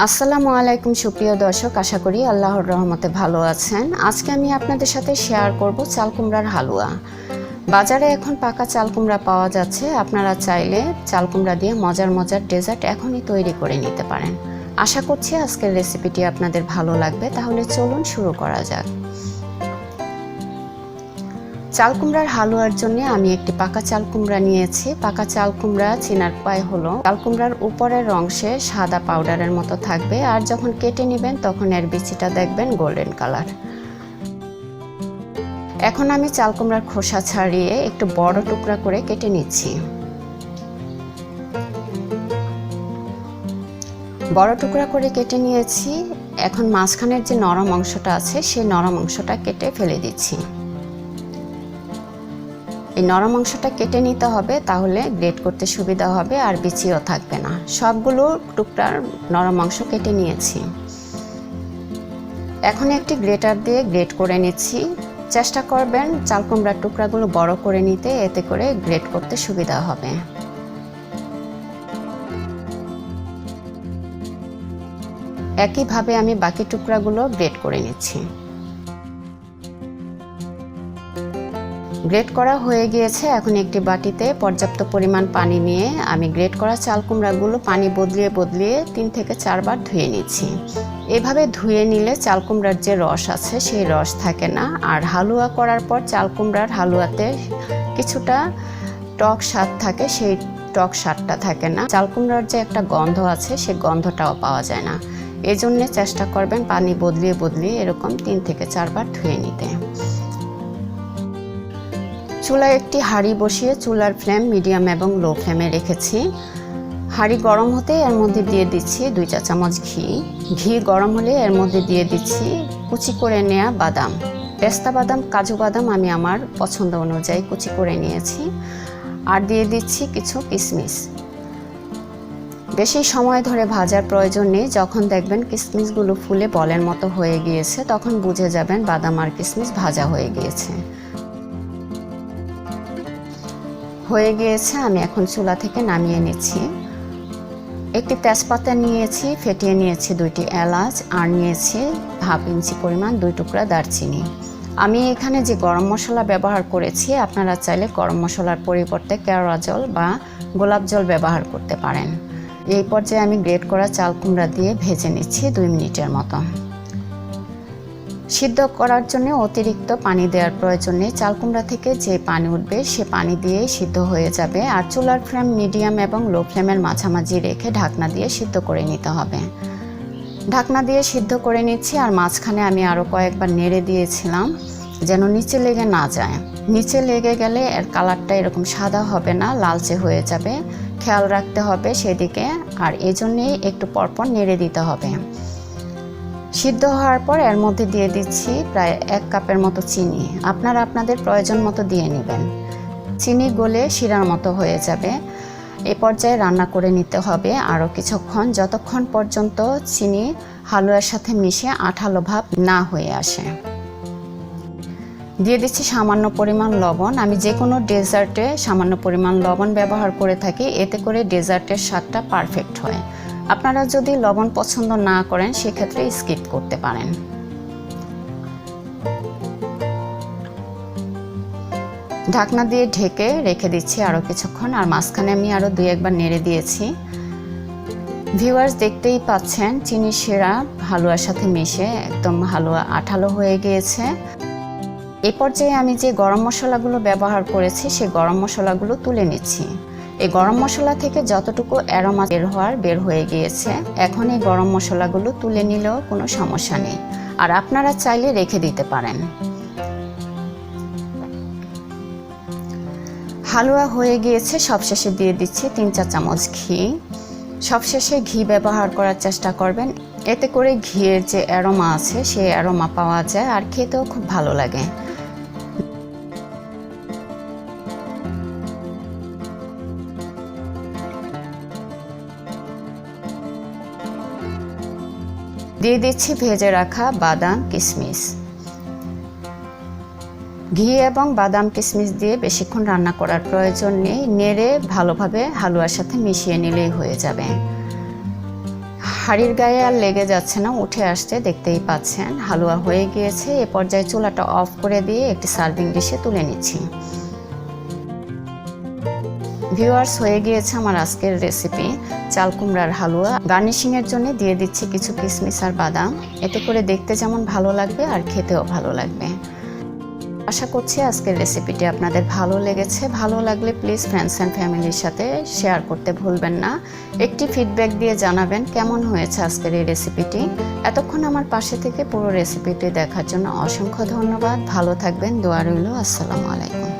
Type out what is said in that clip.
আসসালামু আলাইকুম সুপ্রিয় দর্শক, আশা করি আল্লাহর রহমতে ভালো আছেন। আজকে আমি আপনাদের সাথে শেয়ার করব চাল কুমড়ার হালুয়া। বাজারে এখন পাকা চাল কুমড়া পাওয়া যাচ্ছে। আপনারা চাইলে চাল কুমড়া দিয়ে মজার মজার ডেজার্ট এখনই তৈরি করে নিতে পারেন। আশা করছি আজকের রেসিপিটি আপনাদের ভালো লাগবে। তাহলে চলুন শুরু করা যাক। চাল কুমড়ার হালুয়ার জন্য আমি একটি পাকা চাল কুমড়া নিয়েছি। পাকা চাল কুমড়া চেনার উপায় হলো চাল কুমড়ার উপরের অংশে সাদা পাউডারের মতো থাকবে, আর যখন কেটে নেবেন তখন এর বিচিটা দেখবেন গোল্ডেন কালার। এখন আমি চাল কুমড়ার খোসা ছাড়িয়ে একটু বড় টুকরা করে কেটে নিচ্ছি। বড় টুকরা করে কেটে নিয়েছি। এখন মাঝখানের যে নরম অংশটা আছে সেই নরম অংশটা কেটে ফেলে দিচ্ছি। এই নরম অংশটা কেটে নিতে হবে, তাহলে গ্রেট করতে সুবিধা হবে আর বিচিও থাকবে না। সবগুলো টুকরার নরম অংশ কেটে নিয়েছি। এখন একটি গ্রেটার দিয়ে গ্রেট করে নিচ্ছি। চেষ্টা করবেন চাল কুমড়ার টুকরাগুলো বড় করে নিতে, এতে করে গ্রেট করতে সুবিধা হবে। একইভাবে আমি বাকি টুকরাগুলো গ্রেট করে নিচ্ছি। গ্রেট করা হয়ে গিয়েছে। এখন একটি বাটিতে পর্যাপ্ত পরিমাণ পানি নিয়ে আমি গ্রেট করা চাল কুমড়াগুলো পানি বদলিয়ে বদলিয়ে 3 থেকে 4 বার ধুয়ে নিচ্ছি। এভাবে ধুয়ে নিলে চাল কুমড়ার যে রস আছে সেই রস থাকে না, আর হালুয়া করার পর চাল কুমড়ার হালুয়াতে কিছুটা টক স্বাদ থাকে, সেই টক স্বাদটা থাকে না। চাল কুমড়ার যে একটা গন্ধ আছে সেই গন্ধটাও পাওয়া যায় না। এজন্য চেষ্টা করবেন পানি বদলিয়ে বদলিয়ে এরকম 3 থেকে 4 বার ধুয়ে নিতে। চুলায় একটি হাঁড়ি বসিয়ে চুলার ফ্লেম মিডিয়াম এবং লো ফ্লেমে রেখেছি। হাঁড়ি গরম হতে এর মধ্যে দিয়ে দিচ্ছি 2 চা চামচ ঘি। ঘি গরম হলে এর মধ্যে দিয়ে দিচ্ছি কুচি করে নেওয়া বাদাম, পেস্তা বাদাম, কাজু বাদাম আমি আমার পছন্দ অনুযায়ী কুচি করে নিয়েছি। আর দিয়ে দিচ্ছি কিছু কিশমিশ। বেশি সময় ধরে ভাজার প্রয়োজন নেই। যখন দেখবেন কিশমিশগুলো ফুলে বলের মতো হয়ে গিয়েছে তখন বুঝে যাবেন বাদাম আর কিশমিশ ভাজা হয়ে গিয়েছে। আমি এখন চুলা থেকে নামিয়ে নিচ্ছি। একটি তেজপাতা নিয়েছি, ফেটিয়ে নিয়েছি 2টি এলাচ, আর নিয়েছি হাফ ইঞ্চি পরিমাণ 2 টুকরা দারচিনি। আমি এখানে যে গরম মশলা ব্যবহার করেছি, আপনারা চাইলে গরম মশলার পরিবর্তে কেওড়া জল বা গোলাপ জল ব্যবহার করতে পারেন। এই পর্যায়ে আমি গ্রেট করা চাল কুমড়া দিয়ে ভেজে নিচ্ছি 2 মিনিটের মতো। সিদ্ধ করার জন্য অতিরিক্ত পানি দেওয়ার প্রয়োজন নেই। চাল কুমড়া থেকে যে পানি উঠবে সে পানি দিয়েই সিদ্ধ হয়ে যাবে। আর চুলার ফ্লেম মিডিয়াম এবং লো ফ্লেমের মাঝামাঝি রেখে ঢাকনা দিয়ে সিদ্ধ করে নিতে হবে। ঢাকনা দিয়ে সিদ্ধ করে নিচ্ছি। আর মাঝখানে আমি আরও কয়েকবার নেড়ে দিয়েছিলাম যেন নিচে লেগে না যায়। নিচে লেগে গেলে এর কালারটা এরকম সাদা হবে না, লালচে হয়ে যাবে। খেয়াল রাখতে হবে সেদিকে, আর এজন্যই একটু পরপর নেড়ে দিতে হবে। সিদ্ধ হওয়ার পর এর মধ্যে দিয়ে দিচ্ছি প্রায় 1 কাপের মতো চিনি। আপনারা আপনাদের প্রয়োজন মতো দিয়ে নেবেন। চিনি গলে শিরার মতো হয়ে যাবে। এই পর্যায়ে রান্না করে নিতে হবে আরও কিছুক্ষণ, যতক্ষণ পর্যন্ত চিনি হালুয়ার সাথে মিশে আঠালো ভাব না হয়ে আসে। দিয়ে দিচ্ছি সামান্য পরিমাণ লবণ। আমি যে কোনো ডেজার্টে সামান্য পরিমাণ লবণ ব্যবহার করে থাকি, এতে করে ডেজার্টের স্বাদটা পারফেক্ট হয়। আপনারা যদি লবণ পছন্দ না করেন সেক্ষেত্রে স্কিপ করতে পারেন। ঢাকনা দিয়ে ঢেকে রেখে দিচ্ছি আরও কিছুক্ষণ। আর মাঝখানে আমি আরও 2-1 বার নেড়ে দিয়েছি। ভিউয়ার্স, দেখতেই পাচ্ছেন চিনি শিরা হালুয়ার সাথে মিশে একদম হালুয়া আঠালো হয়ে গিয়েছে। এই পর্যায়ে আমি যে গরম মশলাগুলো ব্যবহার করেছি সেই গরম মশলাগুলো তুলে নিচ্ছি। এই গরম মশলা থেকে যতটুকু অ্যারোমা বের হয়ে গিয়েছে, এখন এই গরম মশলাগুলো তুলে নিলেও কোনো সমস্যা নেই, আর আপনারা চাইলে রেখে দিতে পারেন। হালুয়া হয়ে গিয়েছে। সবশেষে দিয়ে দিচ্ছি 3 চা চামচ ঘি। সবশেষে ঘি ব্যবহার করার চেষ্টা করবেন, এতে করে ঘিয়ের যে অ্যারোমা আছে সেই অ্যারোমা পাওয়া যায় আর খেতেও খুব ভালো লাগে। দিয়ে দিচ্ছি ভেজে রাখা বাদাম, কিশমিশ। ঘি এবং বাদাম কিশমিশ দিয়ে বেশিক্ষণ রান্না করার প্রয়োজন নেই। নেড়ে ভালোভাবে হালুয়ার সাথে মিশিয়ে নিলেই হয়ে যাবে। হাঁড়ির গায়ে আর লেগে যাচ্ছে না, উঠে আসছে, দেখতেই পাচ্ছেন হালুয়া হয়ে গিয়েছে। এ পর্যায়ে চুলাটা অফ করে দিয়ে একটি সার্ভিং ডিশে তুলে নিচ্ছি। ভিউয়ার্স, হয়ে গিয়েছে আমার আজকের রেসিপি চাল কুমড়ার হালুয়া। গার্নিশিংয়ের জন্য দিয়ে দিচ্ছি কিছু কিশমিশ আর বাদাম, এতে করে দেখতে যেমন ভালো লাগবে আর খেতেও ভালো লাগবে। আশা করছি আজকের রেসিপিটি আপনাদের ভালো লেগেছে। ভালো লাগলে প্লিজ ফ্রেন্ডস অ্যান্ড ফ্যামিলির সাথে শেয়ার করতে ভুলবেন না। একটি ফিডব্যাক দিয়ে জানাবেন কেমন হয়েছে আজকের এই রেসিপিটি। এতক্ষণ আমার পাশে থেকে পুরো রেসিপিটি দেখার জন্য অসংখ্য ধন্যবাদ। ভালো থাকবেন, দোয়া রইল। আসসালামু আলাইকুম।